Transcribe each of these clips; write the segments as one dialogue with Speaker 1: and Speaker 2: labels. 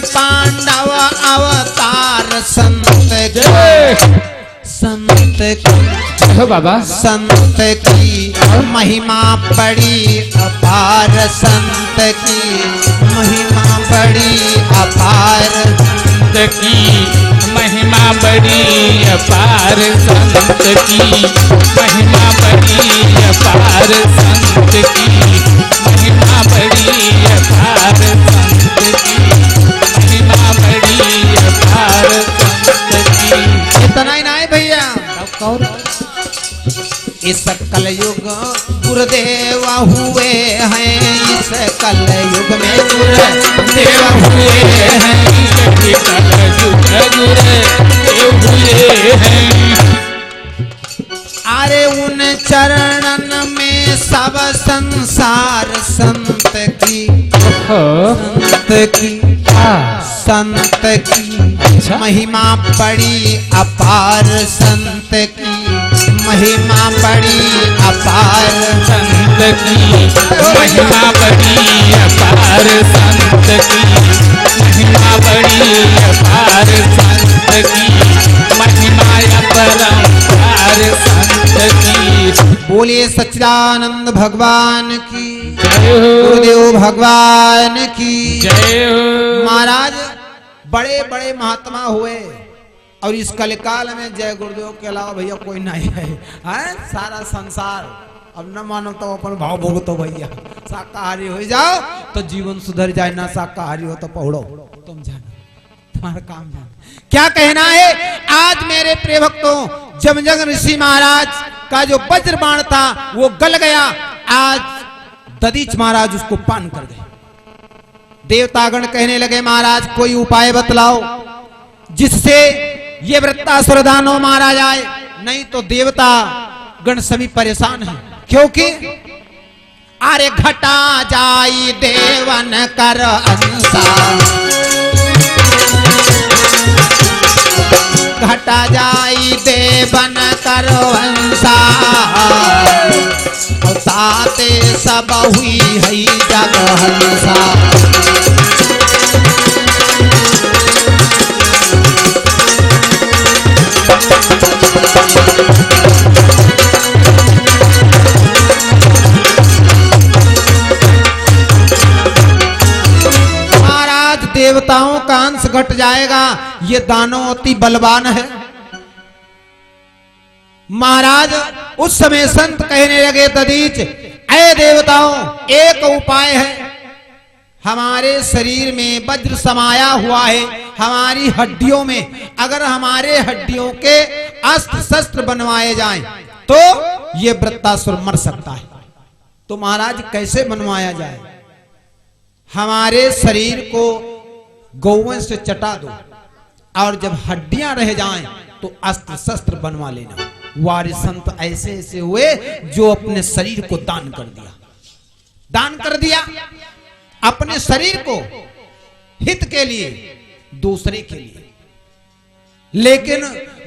Speaker 1: पांडव अवतार संत की
Speaker 2: बाबा
Speaker 1: संत की महिमा बड़ी अपार संत की महिमा बड़ी अपार
Speaker 2: संत की महिमा बड़ी अपार संत की महिमा बड़ी अपार संत की महिमा बड़ी अपार संत की महिमा बड़ी अपार संत की।
Speaker 1: इतना ही नहीं भैया, इस कलयुग गुरुदेव हुए हैं, इस कलयुग में गुरुदेव हुए हैं,
Speaker 2: कलयुग गुरुदेव हुए हैं।
Speaker 1: अरे उन चरणन में सब संसार संत की संत की महिमा बड़ी अपार संत की महिमा बड़ी अपार
Speaker 2: संत की महिमा बड़ी अपार संत की महिमा बड़ी अपार संत की महिमा अपरंपार संत की।
Speaker 1: बोलिए सच्चिदानंद भगवान की
Speaker 2: जय हो,
Speaker 1: गुरुदेव भगवान की
Speaker 2: जय हो।
Speaker 1: महाराज बड़े बड़े महात्मा हुए और इस कलिकाल में जय गुरुदेव के अलावा भैया कोई नहीं है, सारा संसार अब न मानो तो अपन भाव भोगतो भैया। शाकाहारी हो जाओ तो जीवन सुधर जाए, ना शाकाहारी हो तो पढ़ो, तुम जानो तुम्हारा काम जानो। क्या कहना है आज मेरे प्रिय भक्तों, जमजग ऋषि महाराज का जो वज्र बाण था वो गल गया, आज दधीच महाराज उसको पान कर गए। देवतागण कहने लगे महाराज कोई उपाय बतलाओ जिससे ये वृत्तासुर दानव मारा जाए, नहीं तो देवता गण सभी परेशान हैं। क्योंकि अरे घटा जाई देवन कर अंसा, घटा जाई देवन कर अंसा, ताते सब हुई है जग हंसा। देवताओं का अंश घट जाएगा, ये दानव अति बलवान है। महाराज उस समय संत कहने लगे दधीच, ऐ देवताओं एक उपाय है, हमारे शरीर में वज्र समाया हुआ है, हमारी हड्डियों में अगर हमारे हड्डियों के अस्त्र शस्त्र बनवाए जाएं तो ये वृत्तासुर मर सकता है। तो महाराज कैसे बनवाया जाए? हमारे शरीर को गौवंश से चटा दो और जब हड्डियां रह जाएं तो अस्त्र शस्त्र बनवा लेना। वारे संत ऐसे ऐसे हुए जो अपने शरीर को दान कर दिया अपने शरीर को हित के लिए, दूसरे के लिए। लेकिन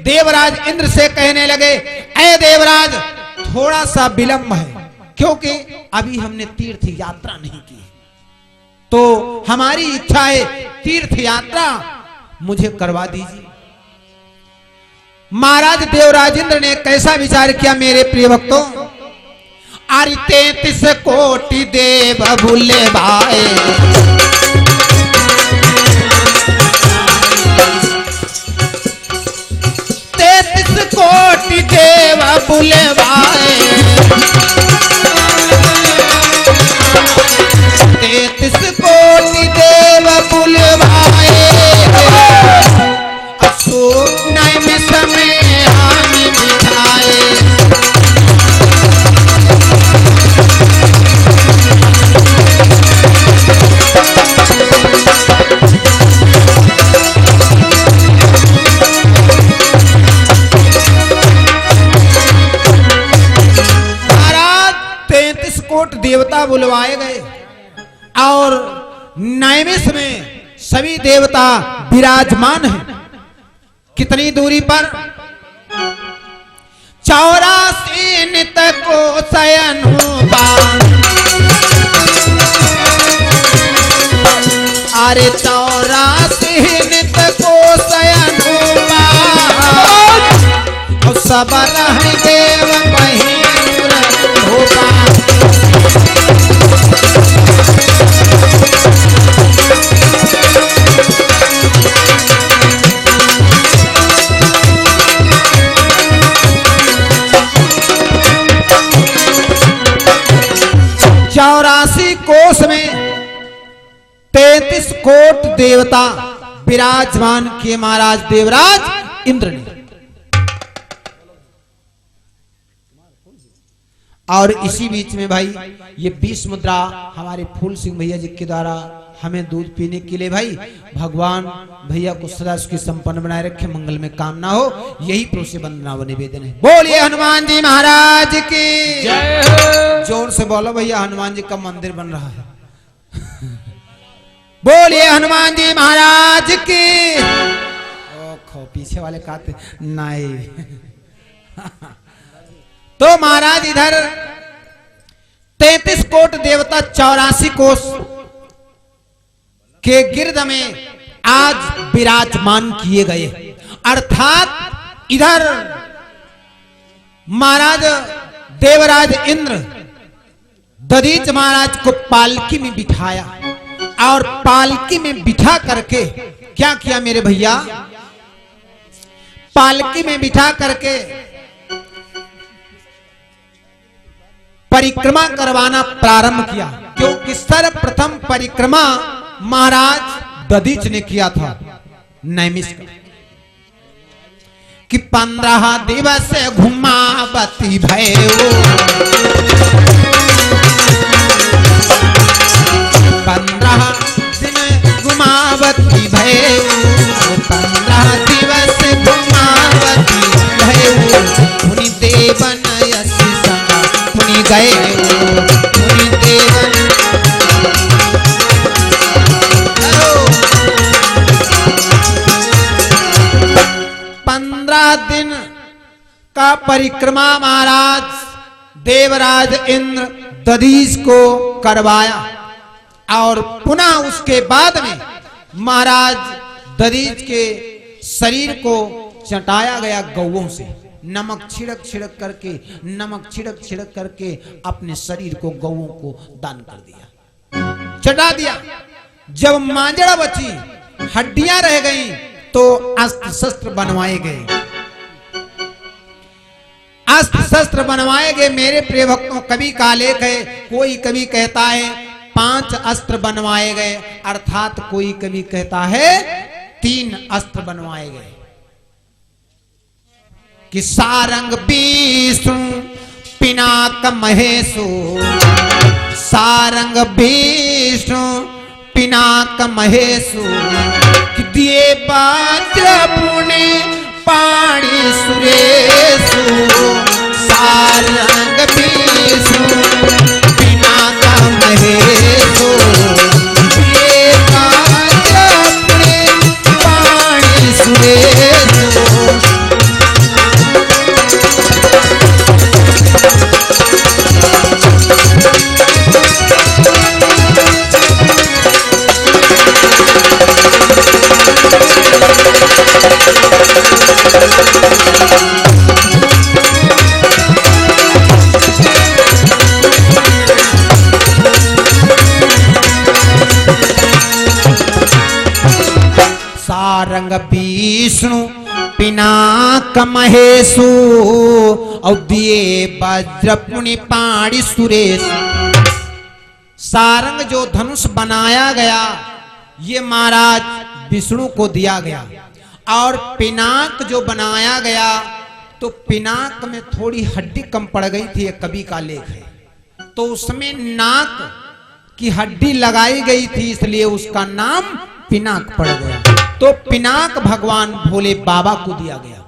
Speaker 1: देवराज इंद्र से कहने लगे, ऐ देवराज थोड़ा सा विलंब है, क्योंकि अभी हमने तीर्थ यात्रा नहीं की, तो हमारी इच्छा है तीर्थ यात्रा मुझे करवा दीजिए। महाराज देवराज इंद्र ने कैसा विचार किया मेरे प्रिय भक्तों? अरे 33 कोटि देव भूले भाए, 33 कोटि देव भूले भाए, 33 कोटि देव भूले भाए, अशोक नय में समय हानि बिठाए। देवता बुलवाए गए और नैमिष में सभी देवता विराजमान हैं। कितनी दूरी पर? 84 नित को शयन अरे 84 सब रहनि देव महीर धोपा। चौरासी कोष में 33 कोट देवता विराजमान किए महाराज देवराज इंद्र ने। और इसी बीच में भाई ये 20 मुद्रा हमारे फूल सिंह भैया जी के द्वारा हमें दूध पीने के लिए भाई भगवान भैया को सदा उसकी संपन्न बनाए रखे, मंगल में कामना हो, यही प्रभु से वंदना व निवेदन है। बोलिए हनुमान जी महाराज की
Speaker 2: जय हो।
Speaker 1: जोर से बोलो भैया, हनुमान जी का मंदिर बन रहा है। बोलिए हनुमान जी महाराज की। ओखो पीछे वाले कहते नहीं। तो महाराज इधर 33 कोट देवता 84 कोष के गिर्द में आज विराजमान किए गए, अर्थात इधर महाराज देवराज इंद्र दधीच महाराज को पालकी में बिठाया और पालकी में बिठा करके क्या किया मेरे भैया, पालकी में बिठा करके परिक्रमा करवाना प्रारंभ किया, क्योंकि सर्वप्रथम परिक्रमा महाराज दधीच ने किया था नैमिष कि 15 दिवस घुमावती भयो, 15 दिन घुमावती भयो, 15 दिवस घुमावती भयो, मुनि देवन यसी संगा मुनि गए, मुनि देवन 15 दिन का परिक्रमा महाराज देवराज इंद्र दधीच को करवाया और पुनः उसके बाद में महाराज दधीच के शरीर को चटाया गया गौओं से, नमक छिड़क छिड़क करके अपने शरीर को गौओं को दान कर दिया, चटा दिया। जब मांजड़ा बची, हड्डियां रह गईं, तो अस्त्र शस्त्र बनवाए गए, अस्त्र शस्त्र बनवाए गए। मेरे प्रिय भक्तों, कवि का लेख है, कोई कवि कहता है 5 अस्त्र बनवाए गए, अर्थात कोई कवि कहता है 3 अस्त्र बनवाए गए कि सारंग विष्णु पिनाक महेशो, सारंग विष्णु पिनाक महेशु, दिए पात्र पुणे पाणी सुरेशु, सारंग विष्णु पिनाक महेशु, दिए पात्र पुणे पाणी सुरेशु। सारंग विष्णु पिनाक महेशु, और दिए वज्र पुनि पाणी सुरेश। सारंग जो धनुष बनाया गया ये महाराज विष्णु को दिया गया, और पिनाक जो बनाया गया तो पिनाक में थोड़ी हड्डी कम पड़ गई थी, ये कवि का लेख है, तो उसमें नाक की हड्डी लगाई गई थी, इसलिए उसका नाम पिनाक पड़ गया। तो पिनाक भगवान भोले बाबा को दिया गया,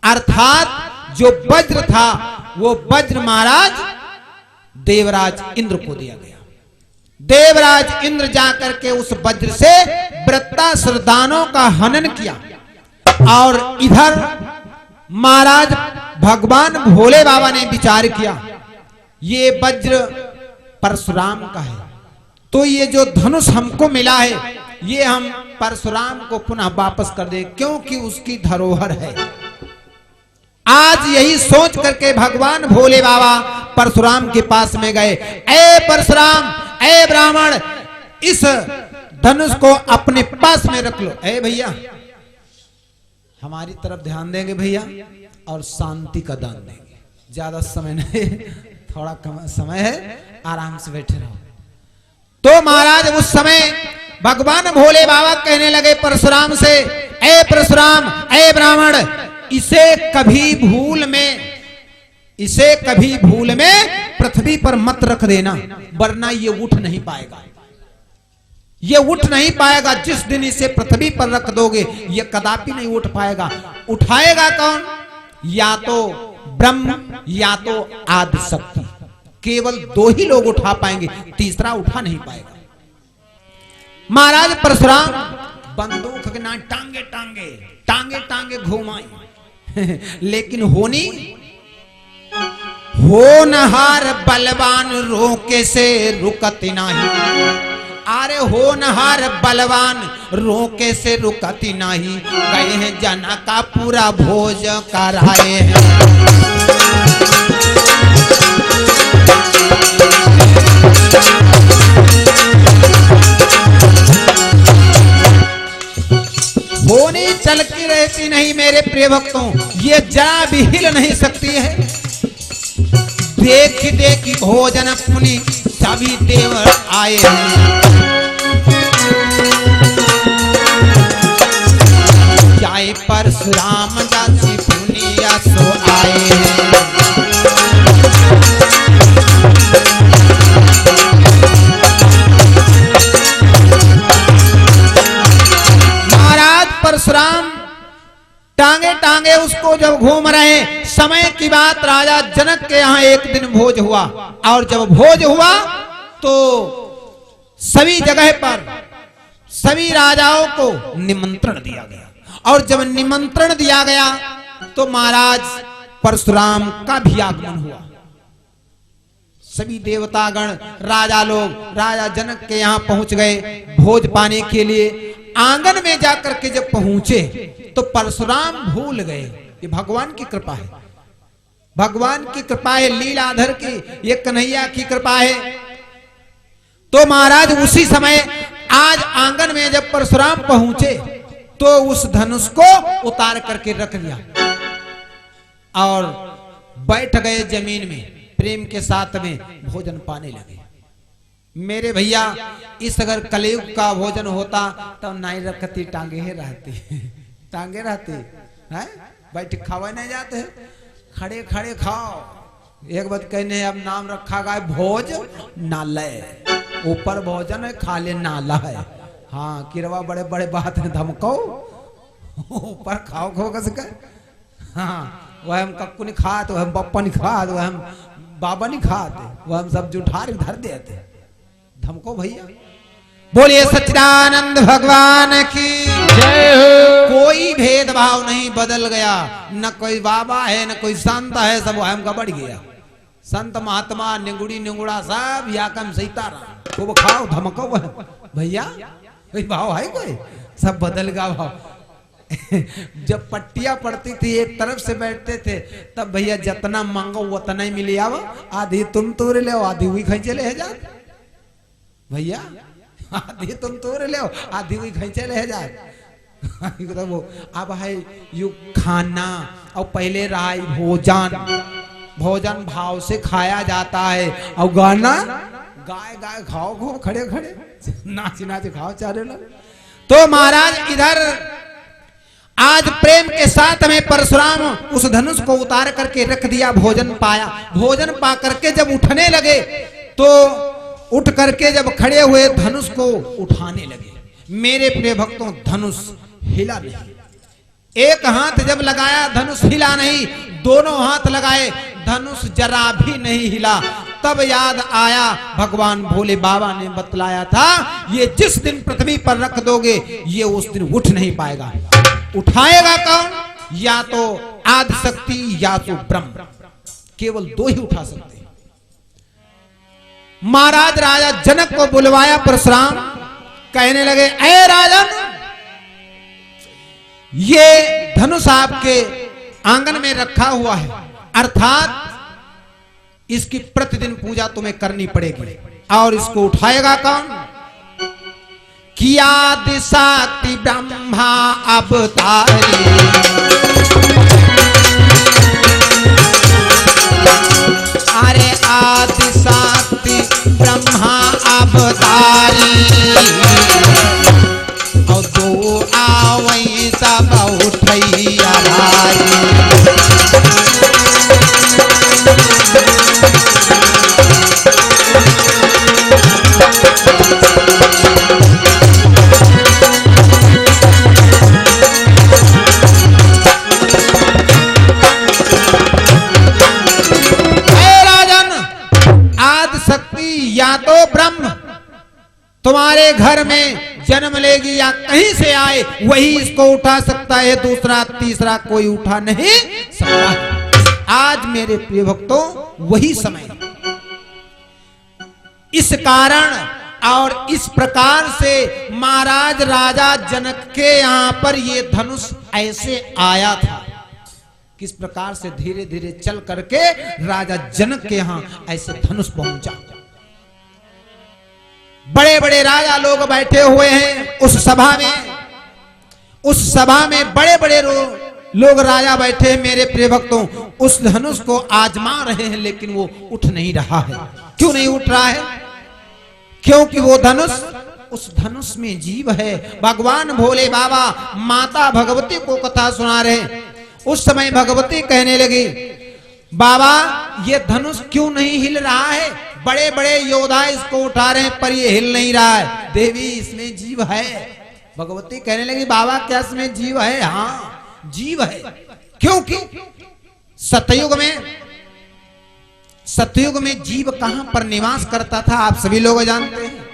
Speaker 1: अर्थात जो वज्र था वो वज्र महाराज देवराज इंद्र को दिया गया। देवराज इंद्र जाकर के उस वज्र से वृत्तासुर दानों का हनन किया, और इधर महाराज भगवान भोले बाबा ने विचार किया ये वज्र परशुराम का है, तो ये जो धनुष हमको मिला है ये हम परशुराम को पुनः वापस कर दे, क्योंकि उसकी धरोहर है। आज यही सोच करके भगवान भोले बाबा परशुराम के पास में गए। ए परशुराम, ए ब्राह्मण, इस धनुष को अपने पास में रख लो। ए भैया, हमारी तरफ ध्यान देंगे भैया, और शांति का दान देंगे। ज्यादा समय नहीं, थोड़ा कम समय है, आराम से बैठे रहो। तो महाराज उस समय भगवान भोले बाबा कहने लगे परशुराम से, ए परशुराम, ए ब्राह्मण, इसे कभी भूल में पृथ्वी पर मत रख देना, वरना ये उठ नहीं पाएगा। ये उठ नहीं पाएगा। जिस दिन इसे पृथ्वी पर रख दोगे ये कदापि नहीं उठ पाएगा। उठाएगा कौन? या तो ब्रह्म या तो आदि शक्ति। केवल दो ही लोग उठा पाएंगे, तीसरा उठा नहीं पाएगा। महाराज परशुराम बंदूक के ना टांगे घुमाई लेकिन होनहार बलवान रोके से रुकती नहीं। अरे होनहार बलवान रोके से रुकती नहीं। गए हैं जना का पूरा भोज कराए हैं। होनी चलती रहती नहीं मेरे प्रिय भक्तों, ये जरा भी हिल नहीं सकती है। देख देखी भोजन अपनी सभी देव आए हैं। जाए परशुराम दासी पुनिया सो आए हैं। महाराज परशुराम टांगे उसको जब घूम रहे, समय की बात, राजा जनक के यहाँ एक दिन भोज हुआ। और जब भोज हुआ तो सभी जगह पर सभी राजाओं को निमंत्रण दिया गया। और जब निमंत्रण दिया गया तो महाराज परशुराम का भी आगमन हुआ। सभी देवतागण, राजा लोग राजा जनक के यहाँ पहुंच गए भोज पाने के लिए। आंगन में जाकर के जब पहुंचे तो परशुराम भूल गए। ये भगवान की कृपा है, भगवान की कृपा है, लीलाधर की, ये कन्हैया की कृपा है। तो महाराज उसी समय आज आंगन में जब परशुराम पहुंचे तो उस धनुष को उतार करके रख दिया और बैठ गए जमीन में, प्रेम के साथ में भोजन पाने लगे। मेरे भैया, इस अगर कलयुग का भोजन होता तो नहीं रखती, टांगे ही रहती टांगे रहती है। बैठ खावा नहीं जाते, खड़े खड़े खाओ। एक बात कहने, अब नाम रखा गया भोज नालय, ऊपर भोजन है, खाले नाला है। हाँ, किरवा बड़े बड़े बात है, धमको ऊपर खाओ खो कस कर। हाँ, वह हम कक्कू नहीं खाते, वह हम पप्पा नहीं खाते, वह हम बाबा नहीं खाते, वह हम सब जुठार धर देते। धमको भैया। बोलिए सच्चिदानंद भगवान की
Speaker 2: जय हो।
Speaker 1: कोई भेदभाव नहीं बदल गया, न कोई बाबा है न कोई संत है, सब हम का बढ़ गया। संत महात्मा निगुड़ी निगुड़ा सब याकम सीताराम खूब खाओ धमको भैया। कोई भाव है कोई? सब बदल गया भाव। जब पट्टियां पड़ती थी एक तरफ से बैठते थे तब भैया जितना मांगो उतना ही मिली आओ। आधी तुम तोड़ ले, आधी हुई खींचे ले जा भैया। आधी तुम तोड़ ले, आधी हुई खींचे ले जा। अब है यू खाना, और पहले रहा भोजन। भोजन भाव से खाया जाता है, और गाना गाय गाय खाओ खो, खड़े खड़े नाच नाच खाओ चारे लोग। तो महाराज इधर आज प्रेम के साथ में परशुराम उस धनुष को उतार करके रख दिया, भोजन पाया। भोजन पा करके जब उठने लगे तो उठ करके जब खड़े हुए धनुष को उठाने लगे। मेरे प्रिय भक्तों, धनुष हिला नहीं। एक हाथ जब लगाया धनुष हिला नहीं, दोनों हाथ लगाए धनुष जरा भी नहीं हिला। तब याद आया भगवान भोले बाबा ने बतलाया था, ये जिस दिन पृथ्वी पर रख दोगे ये उस दिन उठ नहीं पाएगा। उठाएगा कौन? या तो आदि शक्ति या तो ब्रह्म। केवल दो ही उठा सकते हैं। महाराज राजा जनक को बुलवाया परशुराम, कहने लगे, ए राजन, ये धनुष आपके आंगन में रखा हुआ है, अर्थात इसकी प्रतिदिन पूजा तुम्हें करनी पड़ेगी। और इसको उठाएगा कौन? कि आदि शक्ति ब्रह्मा अवतारी, अरे आदि शक्ति ब्रह्मा अवतारी, और दो आवई तब उठैया भारी। या तो ब्रह्म तुम्हारे घर में जन्म लेगी या कहीं से आए वही इसको उठा सकता है, दूसरा तीसरा कोई उठा नहीं सकता। आज मेरे प्रिय भक्तों वही समय, इस कारण और इस प्रकार से महाराज राजा जनक के यहां पर ये धनुष ऐसे आया था। किस प्रकार से धीरे धीरे चल करके राजा जनक के यहां ऐसे धनुष पहुंचा। बड़े बड़े राजा लोग बैठे हुए हैं उस सभा में, उस सभा में बड़े बड़े लोग राजा बैठे हैं मेरे प्रिय भक्तों। उस धनुष को आजमा रहे हैं लेकिन वो उठ नहीं रहा है। क्यों नहीं उठ रहा है? क्योंकि वो धनुष, उस धनुष में जीव है। भगवान भोले बाबा माता भगवती को कथा सुना रहे। उस समय भगवती कहने लगी, बाबा ये धनुष क्यों नहीं हिल रहा है? बड़े बड़े योद्धा इसको उठा रहे हैं पर ये हिल नहीं रहा है। देवी इसमें जीव है। भगवती कहने लगी, बाबा क्या इसमें जीव है? हाँ जीव है। क्योंकि सतयुग में जीव कहां पर निवास करता था आप सभी लोग जानते हैं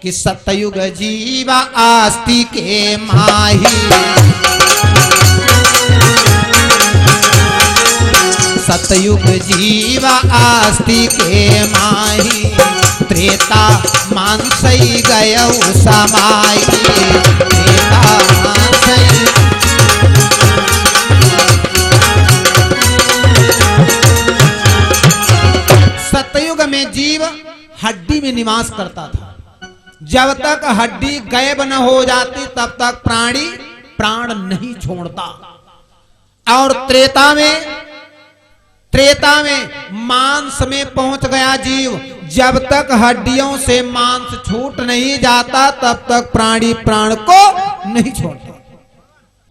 Speaker 1: कि सतयुग जीवा आस्ति के माही, सतयुग जीवा आस्ति के माही, त्रेता मानसई गयौ समाई, त्रेता मानसई। सतयुग में जीव हड्डी में निवास करता था। जब तक हड्डी गायब न हो जाती तब तक प्राणी प्राण नहीं छोड़ता। और त्रेता में मांस में पहुंच गया जीव। जब तक हड्डियों से मांस छूट नहीं जाता तब तक प्राणी प्राण को नहीं छोड़ता।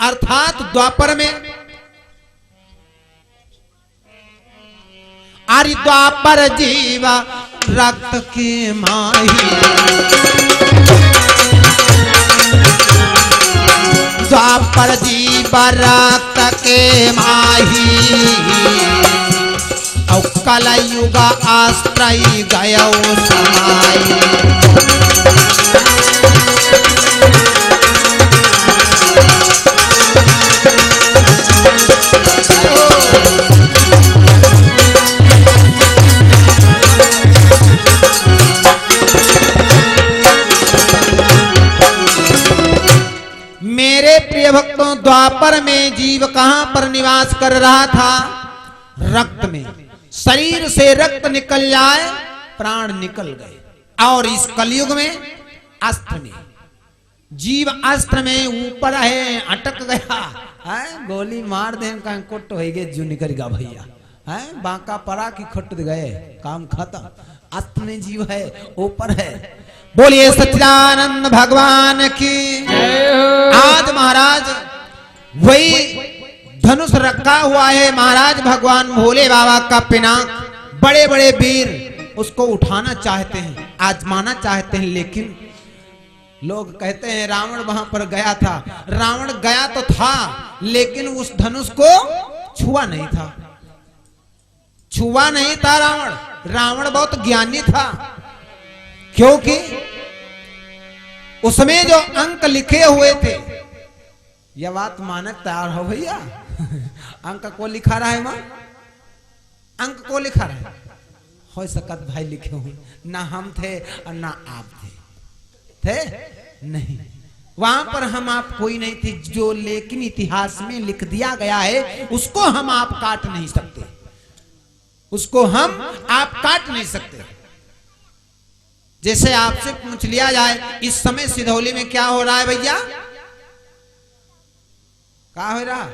Speaker 1: अर्थात द्वापर में, अरे द्वापर जीवा रक्त के माही, द्वापर जीवा रक्त के माही, और कलयुग आश्रय गयो समाई। मेरे प्रिय भक्तों, द्वापर में जीव कहां पर निवास कर रहा था? रक्त में। शरीर से रक्त निकल जाए प्राण निकल गए। और इस कलयुग में अस्त्र में जीव, अस्त्र में ऊपर है, अटक गया है, गोली मार दे कहीं कुट हो गए जू निकल भैया है, बांका पड़ा की खुट गए, काम खत्म। अस्त्र में जीव है, ऊपर है। बोलिए सच्चिदानंद भगवान की। आज महाराज वही धनुष रखा हुआ है, महाराज भगवान भोले बाबा का पिनाक। बड़े बड़े वीर उसको उठाना चाहते हैं, आजमाना चाहते हैं, लेकिन लोग कहते हैं रावण वहां पर गया था। रावण गया तो था लेकिन उस धनुष को छुआ नहीं था, छुआ नहीं था रावण। रावण बहुत ज्ञानी था, क्योंकि उसमें जो अंक लिखे हुए थे, यह बात मानक तैयार हो भैया। अंक को लिखा रहा है, मां अंक को लिखा रहा है, हो सकत भाई लिखे हुए, ना हम थे और ना आप थे नहीं, वहां पर हम आप कोई नहीं थे, जो लेकिन इतिहास में लिख दिया गया है उसको हम आप काट नहीं सकते, उसको हम आप काट नहीं सकते। जैसे आपसे पूछ लिया जाए इस समय सिधौली में क्या हो रहा है भैया, क्या हो रहा,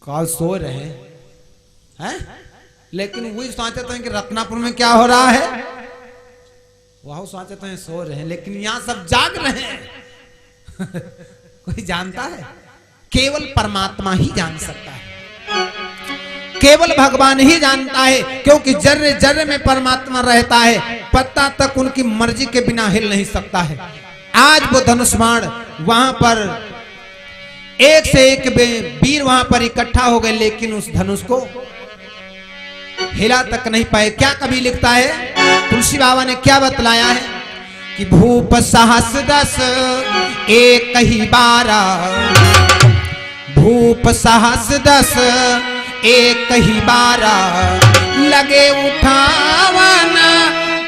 Speaker 1: कल सो रहे हैं, लेकिन वही सोचते हैं कि रत्नापुर में क्या हो रहा है, वह सोचते हैं सो रहे हैं, लेकिन यहां सब जाग रहे हैं। कोई जानता है? केवल परमात्मा ही जान सकता है, केवल भगवान ही जानता है, क्योंकि जर्रे जर्रे में परमात्मा रहता है, पत्ता तक उनकी मर्जी के बिना हिल नहीं सकता है। आज वो धनुष बाण वहां पर एक से एक वीर वहां पर इकट्ठा हो गए, लेकिन उस धनुष को हिला तक नहीं पाए। क्या कवि लिखता है, तुलसी बाबा ने क्या बतलाया है कि भूप सहस दस एक ही बारा, भूप सहस दस एक ही बारा, लगे उठावन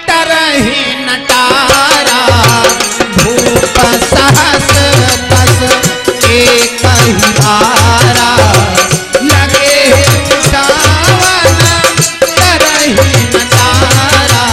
Speaker 1: तरही नटारा, भूप सहस दस एक ही बारा, लगे उठावन तरही नटारा।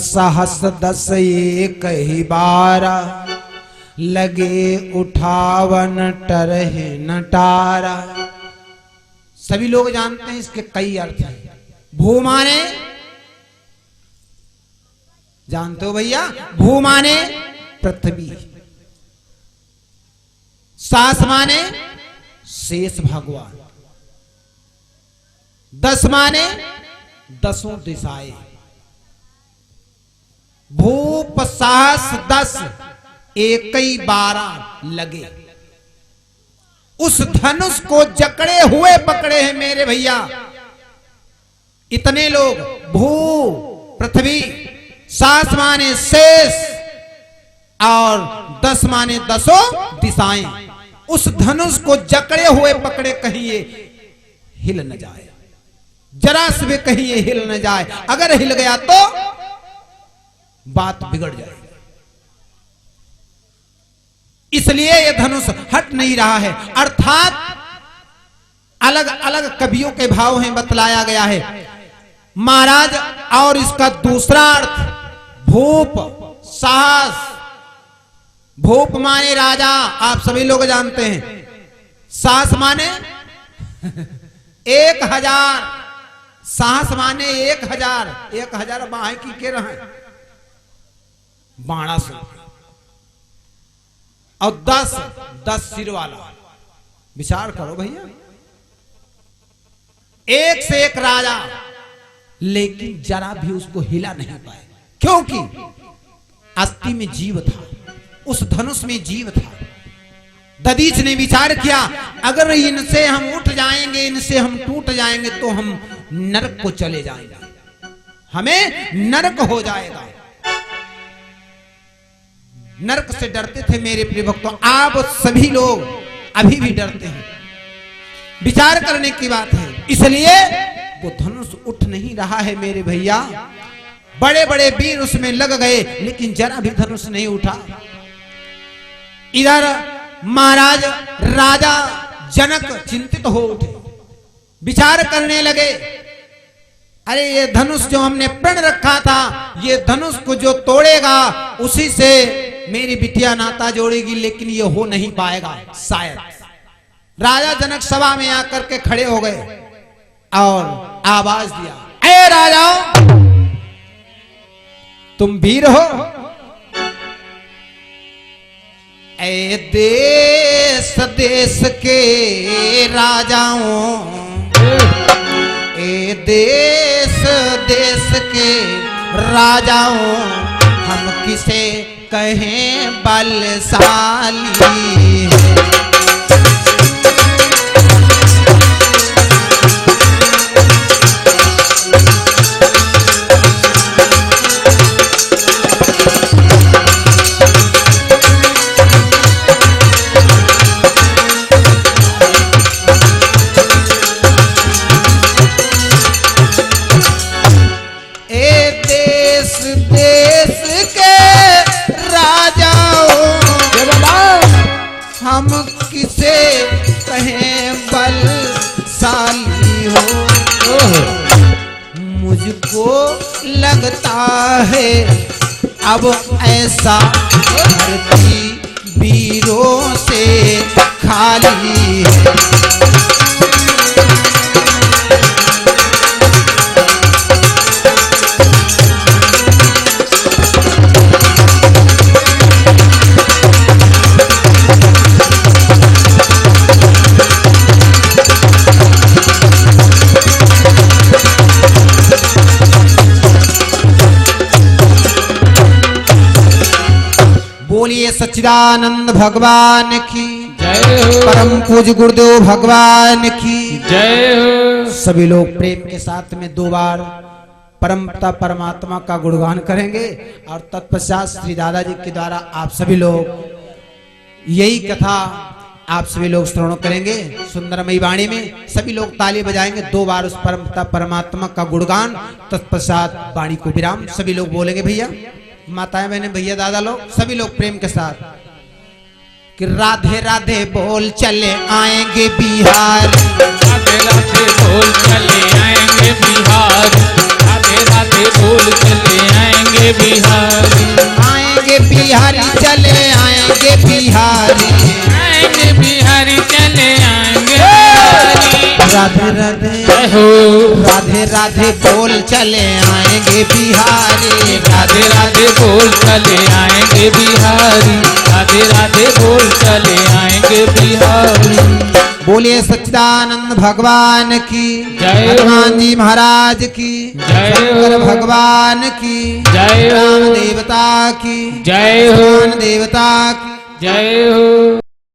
Speaker 1: सहस दस एक ही बारा, लगे उठावन टरहे नटारा। सभी लोग जानते हैं इसके कई अर्थ हैं। भू माने, जानते हो भैया, भू माने पृथ्वी, सास माने शेष भगवान, दस माने दसों दिशाएं। भूप साहस दस एक ही बारह लगे, उस धनुष को जकड़े हुए पकड़े हैं मेरे भैया इतने लोग। भू पृथ्वी, सास माने शेष और दस माने दसों दिशाएं, उस धनुष को जकड़े हुए पकड़े, कहीं ये हिल न जाए, जरा से भी कहीं ये हिल न जाए। अगर हिल गया तो बात बिगड़ जाएगी, इसलिए यह धनुष हट नहीं रहा है। अर्थात अलग अलग कवियों के भाव हैं, बतलाया गया है महाराज। और इसका दूसरा अर्थ भूप साहस, भूप माने राजा, आप सभी लोग जानते हैं। साहस माने 1000, साहस माने 1000, 1000 बाहे की के रहे बाणा से, और 10 सिर वाला। विचार करो भैया, एक से एक राजा, लेकिन जरा भी उसको हिला नहीं पाए, क्योंकि अस्थि में जीव था, उस धनुष में जीव था। दधीच ने विचार किया, अगर इनसे हम उठ जाएंगे, इनसे हम टूट जाएंगे, तो हम नरक को चले जाएंगे, हमें नरक हो जाएगा। नरक से डरते थे मेरे प्रिय भक्तों, आप सभी लोग अभी भी डरते हैं। विचार करने की बात है, इसलिए वो धनुष उठ नहीं रहा है मेरे भैया। बड़े बड़े वीर उसमें लग गए, लेकिन जरा भी धनुष नहीं उठा। इधर महाराज राजा जनक चिंतित हो उठे, विचार करने लगे, अरे ये धनुष जो हमने प्रण रखा था, ये धनुष को जो तोड़ेगा उसी से मेरी बिटिया नाता जोड़ेगी, लेकिन ये हो नहीं पाएगा शायद। राजा जनक सभा में आकर के खड़े हो गए और आवाज दिया, ए राजाओं, तुम वीर हो, ए देश देश के राजाओं, ए देश देश के राजाओं, हम किसे कहें बलशाली है। हम किसे कहें बलशाली हो। मुझको लगता है अब ऐसा धरती वीरों से खाली है। बोलिए सच्चिदानंद भगवान की
Speaker 2: जय हो।
Speaker 1: परम पूज्य गुरुदेव भगवान की
Speaker 2: जय हो।
Speaker 1: सभी लोग प्रेम के साथ में 2 बार परम पिता परमात्मा का गुणगान करेंगे और तत्पश्चात श्री दादाजी के द्वारा आप सभी लोग यही कथा आप सभी लोग श्रवण करेंगे सुंदरमयी वाणी में। सभी लोग ताली बजाएंगे 2 बार उस परम पिता परमात्मा का गुणगान, तत्पश्चात वाणी को विराम। सभी लोग बोलेंगे भैया, माताएं बहने भैया दादा लोग सभी लोग प्रेम के साथ कि राधे राधे बोल चले आएंगे बिहार,
Speaker 2: राधे राधे बोल चले आएंगे बिहार, राधे राधे बोल चले आएंगे बिहारी,
Speaker 1: आएंगे बिहारी चले आएंगे बिहारी,
Speaker 2: आएंगे बिहारी चले आएंगे बिहारी।
Speaker 1: राधे राधे
Speaker 2: जय हो।
Speaker 1: राधे राधे बोल चले आएंगे बिहारी,
Speaker 2: राधे राधे बोल चले आएंगे बिहारी, राधे राधे बोल चले आएंगे बिहारी।
Speaker 1: बोलिए सच्चिदानंद भगवान की
Speaker 2: जय हो।
Speaker 1: हनुमान जी महाराज की
Speaker 2: जय हो।
Speaker 1: शंकर भगवान की
Speaker 2: जय हो।
Speaker 1: राम देवता की
Speaker 2: जय हो।
Speaker 1: हनुमान देवता की
Speaker 2: जय हो।